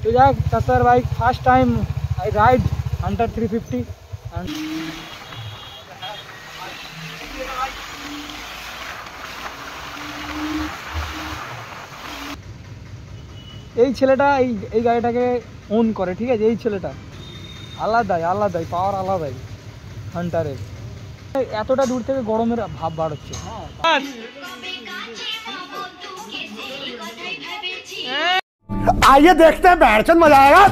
তো যাক চাচার bike first time I ride Hunter 350 and এই ছেলেটা এই গাড়িটাকে ওন করে, ঠিক আছে। এই ছেলেটা আলাদাই পাওয়ার আলাদাই হান্টারের। এতটা দূর থেকে গরমের ভাব বার হচ্ছে। आइए देखते हैं बैठचंद मजा आएगा।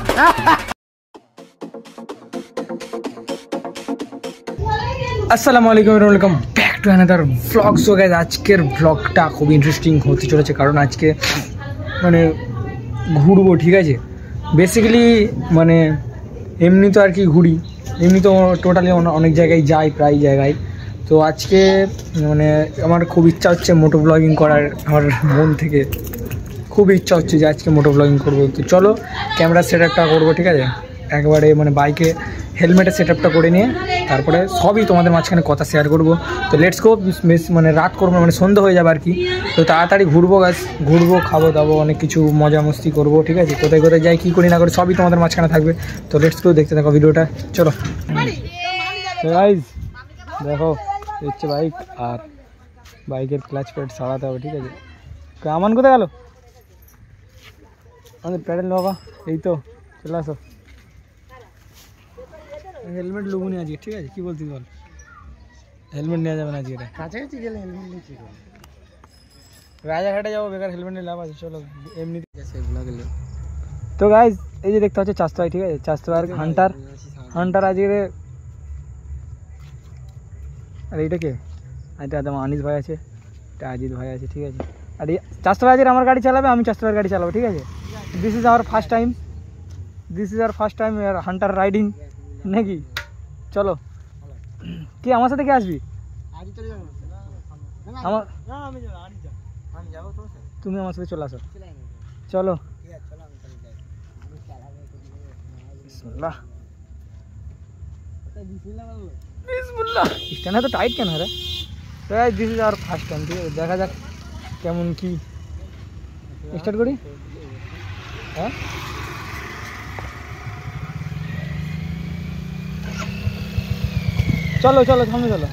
আসসালামু আলাইকুম, welcome back to another vlog. So guys, আজকের ভ্লগটা খুব ইন্টারেস্টিং হতে চলেছে, কারণ আজকে মানে ঘুরবো, ঠিক আছে। বেসিক্যালি মানে এমনি তো আর কি ঘুরি, এমনি তো টোটালি অনেক জায়গায় যাই, প্রায় জায়গায়। তো আজকে মানে আমার খুব ইচ্ছা হচ্ছে মোটো ব্লগিং করার, আমার মন থেকে খুব ইচ্ছা হচ্ছে যে আজকে মোটো ব্লগিং করবো। তো চলো ক্যামেরার সেট আপটা করবো, ঠিক আছে। একবারে মানে বাইকে হেলমেটের সেট আপটা করে নিয়ে তারপরে সবই তোমাদের মাঝখানে কথা শেয়ার করবো। তো লেটস গো। মানে রাত করবো, মানে সন্ধ্যা হয়ে যাবে আর কি। তো তাড়াতাড়ি ঘুরবো খাবো দাবো, অনেক কিছু মজা মস্তি করবো, ঠিক আছে। কোথায় কোথায় যাই, কী করি না করি সবই তোমাদের মাঝখানে থাকবে। তো লেটস গো, দেখতে থাকো ভিডিওটা, চলো। গাইজ দেখো, হচ্ছে বাইক, আর বাইকের ক্লাচ প্যাড সারাতে হবে, ঠিক আছে। আমান কোথায় গেল? আমাদের প্যাডেল বাবা, এই তো চলে আসো। হেলমেট লোবো নি আজকে, ঠিক আছে। কি বলছিস বল? হেলমেট নেওয়া যাবে না আজকে, কাছাকাছি গেলে হেলমেট নিয়ে কী করবো? রাজাঘাটে যাবো, বেকার হেলমেট নিয়ে লাভ আছে। চলো এমনি সেগুলো গেলে। তো গাইজ এই যে দেখতে হচ্ছে চাস্তো ভাই, ঠিক আছে। চাস্তো ভাই হান্টার আজকে। আর এইটা কে? আচ্ছা আনিস ভাই আছে, এটা আজিত ভাই আছে, ঠিক আছে। আর চাস্তো ভাই আজকে আমার গাড়ি চালাবে, আমি চাস্তো ভাইয়ের গাড়ি চালাবো, ঠিক আছে। This is our first time Hunter riding, নাকি? চলো, কি আমার সাথে কে আসবি? তুমি আমার সাথে চলে আসো, চলো। স্ট্যান্ড তো টাইট কেন রে? This is our first time, ঠিক আছে। দেখা যাক কেমন কি স্টার্ট করি। হ্যাঁ চলো সামনে চলো।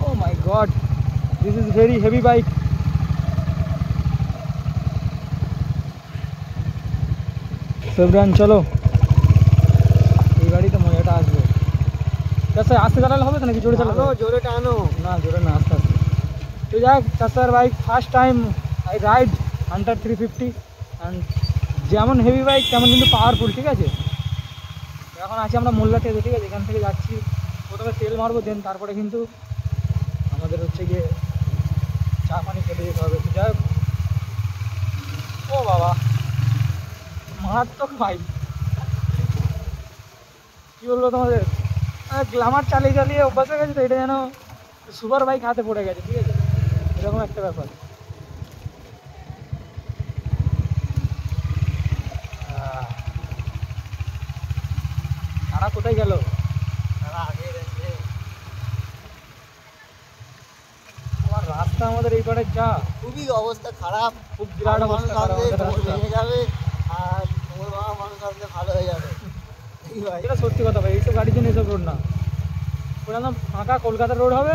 Oh my god, this is very heavy bike. সেভরান চলো, এই গাড়িতে মজাটা আসবে। আস্তে চালালে হবে তো নাকি জোরে চালাবো? জোরে টানো না, জোরে না, আস্তে আস্তে। তো যাক চাচার bike first time I ride Hunter 350 and যেমন হেভি বাইক তেমন কিন্তু পাওয়ারফুল, ঠিক আছে। এখন আছি আমরা মোল্লাতে, ঠিক আছে। এখান থেকে যাচ্ছি, প্রথমে তেল মারবো, দেন তারপরে কিন্তু আমাদের হচ্ছে গিয়ে চা পানি খেতে যেতে হবে। যাই হোক, ও বাবা মারাত্মক বাইক, কী বলবো তোমাদের। গ্ল্যামার চালিয়ে অভ্যাস হয়ে গেছে, তো এটা যেন সুপার বাইক হাতে পড়ে গেছে, ঠিক আছে। এরকম একটা ব্যাপার। তারা কোথায় গেল? আমার রাস্তা, আমাদের এই পাড়ে যা খুবই অবস্থা খারাপ, খুব বিরাট অবস্থা খারাপ ভেঙে যাবে, আর তোমার বাবা মানুষ আসলে ভালো হয়ে যাবে। এটা সত্যি কথা ভাই, এইসব গাড়ির জন্য এইসব রোড না, পুরো একদম ফাঁকা কলকাতার রোড হবে,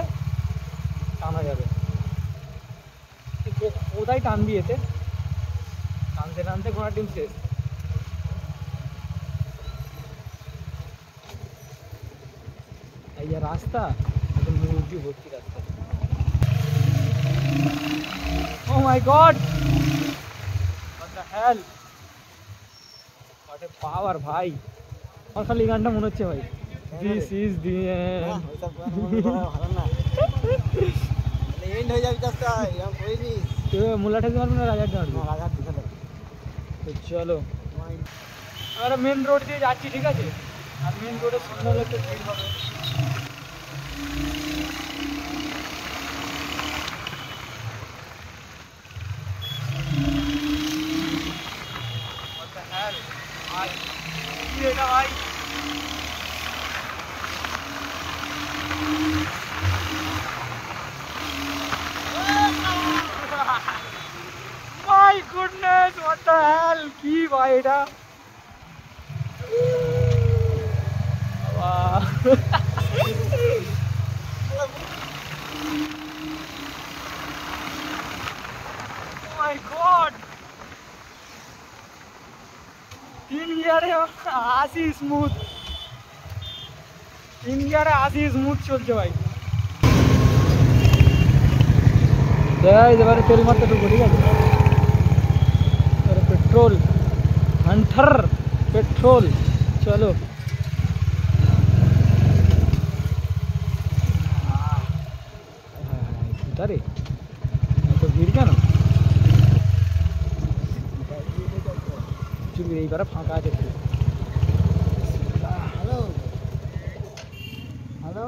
টানা যাবে। কোথায় টানবি এতে? টানতে ঘোড়ার ডিম শেষ। এই যে রাস্তা, মুরগি ভর্তি রাস্তা। Oh my god, what the hell, what a power ভাই। আমার খালি গানটা মনে হচ্ছে ভাই, দিস ইজ দি এন্ড। ভালো না, এন্ড হয়ে যাবে চাষটা, এরকম করিস। মোল্লা ঠেকে মারবি না রাজার মারবি? রাজার দিকে। তো চলো, আমরা মেন রোড দিয়ে যাচ্ছি, ঠিক আছে। আর মেন রোডে সুন্দর একটা ভিড় হবে। এটা ভাই মাই গুড what the hell? কি ভাই এটা? Wow. Oh my god. 3 গিয়ারে আসি স্মুথ। 3 গিয়ারে আসি স্মুথ চলছে ভাই। এবারে তেল মারতে ঢুকবো, ঠিক আছে? पेट्रोल हंटर पेट्रोल चलो अरे तो भीड़ क्या ना चुप यही बार फाँका আছে হ্যালো হ্যালো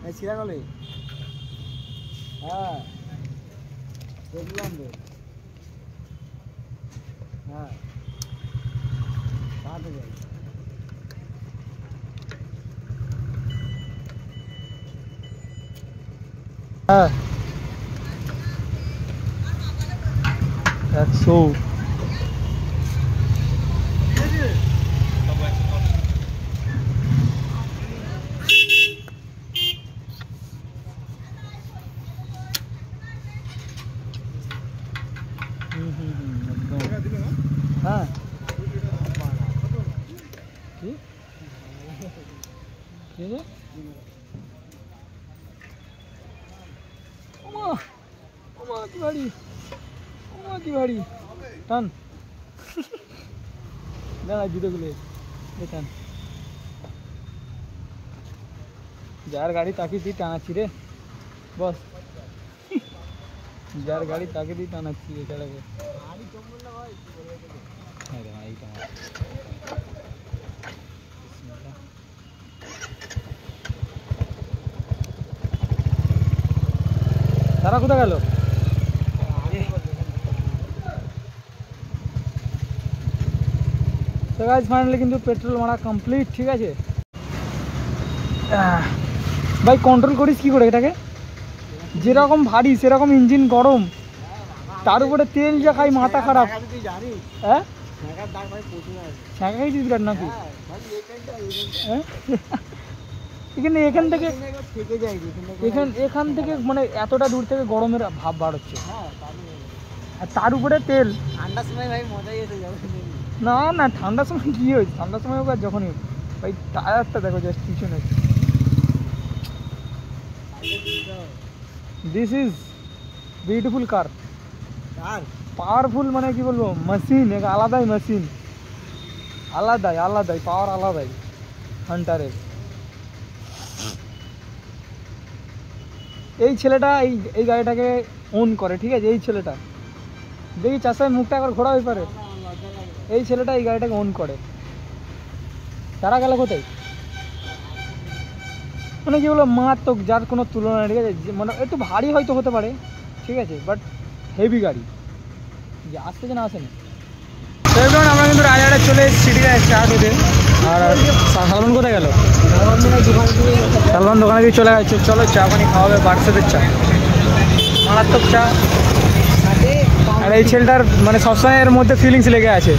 এই চিরাগলে হ্যাঁ দেখলাম রে হ্যাঁ বাদ যাই হ্যাঁ 100 हाँ की बाड़ी टान ना जुटे गुले टान जार गाड़ी ताकि दी टाना रे बस जार गाड़ी ताकि दी टाना चढ़ा के তারা কোথায় গেল? তো গাইস ফাইনালি কিন্তু পেট্রোল মারা কমপ্লিট, ঠিক আছে ভাই। কন্ট্রোল করিস কি করে এটাকে? যেরকম ভারী সেরকম ইঞ্জিন গরম, তার উপরে তেল যা খাই মাথা খারাপ। হ্যাঁ ছ্যাঁকা খাইছিস বিরাট নাকি? এখান থেকে এখান থেকে মানে এতটা দূর থেকে গরমের ভাব বার হচ্ছে, আর তার উপরে তেল। ঠান্ডার সময় ভাই মজাই এসে যাবে। না না ঠান্ডার সময় কি হয়েছে? ঠান্ডার সময় হোক আর যখনই হোক ভাই, টায়ারটা দেখো জাস্ট পিছনে। This is beautiful car, powerful মানে কি বলবো, মেশিন, এক আলাদাই মেশিন, আলাদাই পাওয়ার আলাদাই হান্টারের। এই ছেলেটা এই গাড়িটাকে ওন করে, ঠিক আছে? এই ছেলেটা দেখি চাষায় মুখটা একবার ঘোরা হয়ে পারে। এই ছেলেটা এই গাড়িটাকে ওন করে। তারা গেল কোথায়? মানে কি বলো, মারাত্মক, যার কোনো তুলনা নেই, ঠিক আছে? মানে একটু ভারী হয়তো হতে পারে, ঠিক আছে, বাট হেভি গাড়ি, যে আসতে যে না আসেনি। তো এখন আমরা কিন্তু রাজাটা চলে এসেছি, ঠিক আছে, চা খেতে। আর সালমান কোথায় গেল? সালমান দোকানে দিয়ে চলে গেছে। চলো চা পানি খাওয়াবে, বার্সাদের চা, মারাত্মক চা। আর এই ছেলেটার মানে সবসময় এর মধ্যে ফিলিংস লেগে আছে।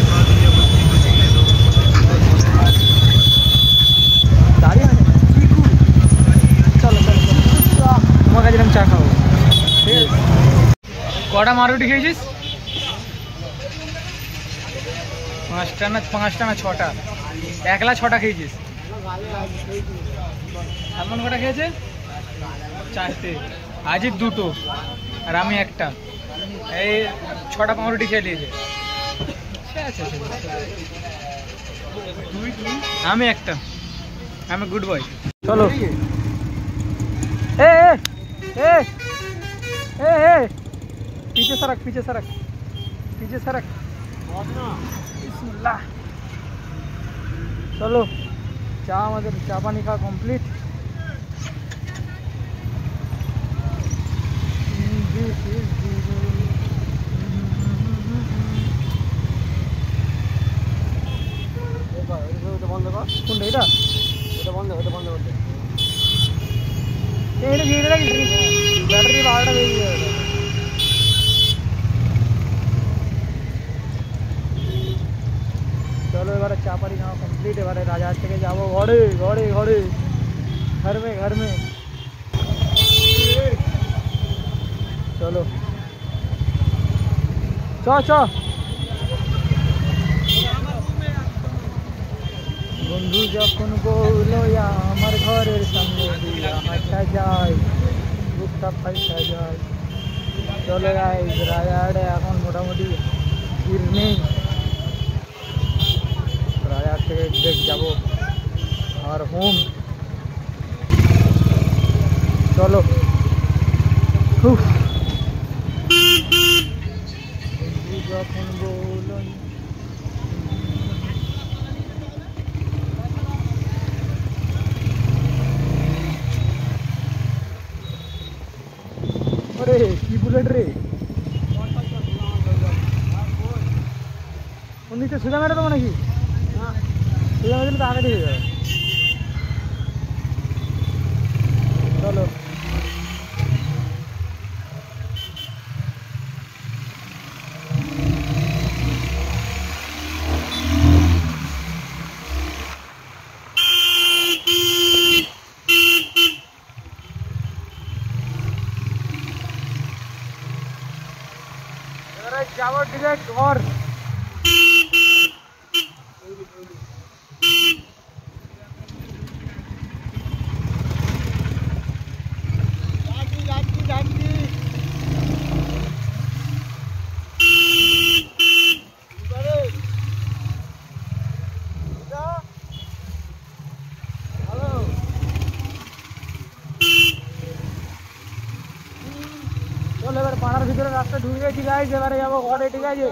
চলো তোমার কাছে চা খাবো, ঠিক আছে? কটা মারুটি খেয়েছিস? 5টা না 6টা? একলা 6টা খেয়েছিস। সালমান কটা খেয়েছে? 4টে। আজিব 2টো আর আমি 1টা। এই 6টা পাউরুটি খেয়ে নিয়েছে। আমি 1টা। আমি গুড বয়। চলো पीछे सरक बिस्मिल्लाह। चलो चा আমাদের চা পানি খাওয়া কমপ্লিট। কোনটা এটা? এটা বন্ধ করতে। ব্যাটারি घरे घरे घरे घर में चलो च বন্ধু যখন বললো আমার ঘরের সামনে দিয়া হাঁটা যায় বুকটা ফাইটা যায় চলে গাইস রায়ারে এখন মোটামুটি ভিড় নেই রায়ার থেকে ডিরেক্ট যাবো আর হোম চলো যখন বললো अरे की बुलेट रे उन्नीस सुधा मेरे तो नाकि सुधा मेरे तो आगे दिखे जाए चलो जाओ डिरेक्ट और চল এবার পাড়ার ভিতরে রাস্তা ঢুকে গেছি গাইস এবারে যাবো ঘরে ঠিক আছে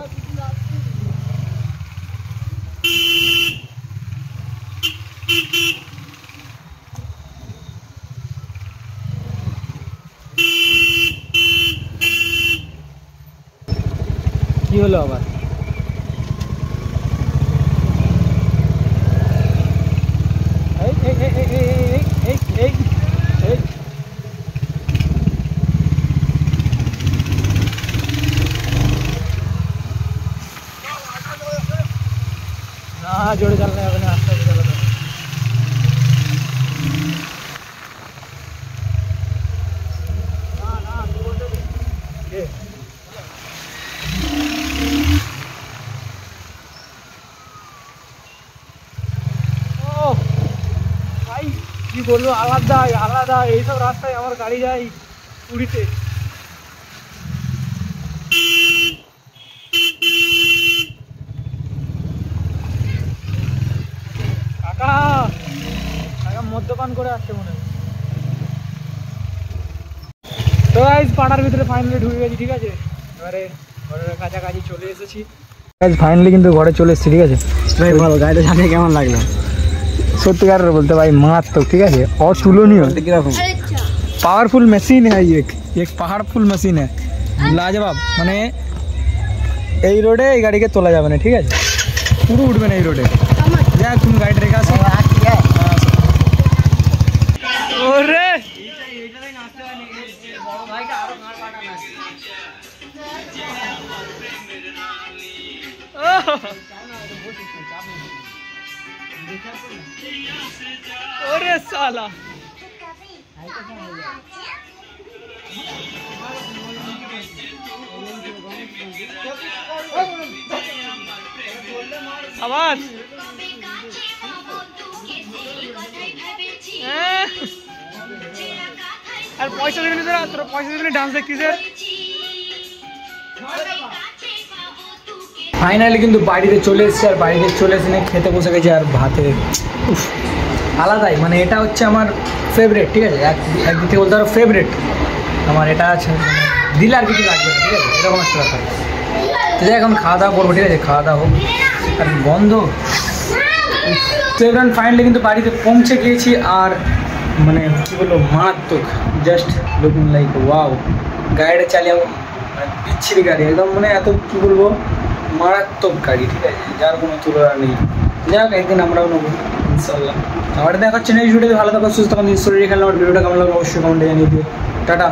কি হলো আবার এই এই এই এই এই এই এই हाँ जोड़े चल रहे हैं अपने रास्ते पे चलो भाई की बोलो आलादा ये सब रास्ता हमारे गाड़ी जाए पुरीते মদ্যপান করে আসছে মনে হয় তো গাইস পাড়ার ভিতরে ফাইনালি ঢুকে গেছি ঠিক আছে এবারে ঘরের কাছাকাছি চলে এসেছি গাইস ফাইনালি কিন্তু ঘরে চলে এসেছি ঠিক আছে ভাই ভালো গাড়িটা চালিয়ে কেমন লাগলো সত্যিকার বলতে ভাই মারাত্মক ঠিক আছে অতুলনীয় কিরকম पावरफुल मशीन है एक पावरफुल मशीन है लाजवाब মানে এই রোডে এই গাড়িকে তোলা যাবে না ঠিক আছে পুরো উঠবে না এই রোডে যা তুমি গাড়ি রেখে আসো ওরে এইটাই নাচতে হয় বড় ভাইকে আরো মার কাটা না ওরে সালা आवाज আর পয়সা দিবি না তোরা পয়সা দিবি না ডান্স দেখছিস ফাইনালি কিন্তু বাড়িতে চলে এসেছি আর বাড়িতে চলে এসে খেতে বসে গেছি আর ভাতে আলাদাই মানে এটা হচ্ছে আমার ফেভারিট ঠিক আছে একদিক থেকে বলতে পারো ফেভারিট আমার এটা আছে দিলে আর কিছু লাগবে না ঠিক আছে এরকম একটা ব্যাপার তো যাই এখন খাওয়া দাওয়া করবো ঠিক আছে খাওয়া দাওয়া হোক আর বন্ধ তো এবার ফাইনালি কিন্তু বাড়িতে পৌঁছে গিয়েছি আর মানে কী বলবো মারাত্মক জাস্ট লুকিং লাইক ওয়াও গাড়িটা চালিয়ে মানে বিচ্ছিরি গাড়ি একদম মানে এত কী বলবো মারাত্মক গাড়ি ঠিক আছে যার কোনো তুলনা নেই যাই হোক একদিন আমরাও নেবো ইনশাল্লাহ আমার দেখা হচ্ছে নেক্সট ভিডিওতে ভালো থাকো সুস্থ থাকুন শরীরে খেলাম ভিডিওটা কেমন লাগলো অবশ্যই কমেন্টে জানিয়ে দিও টাটা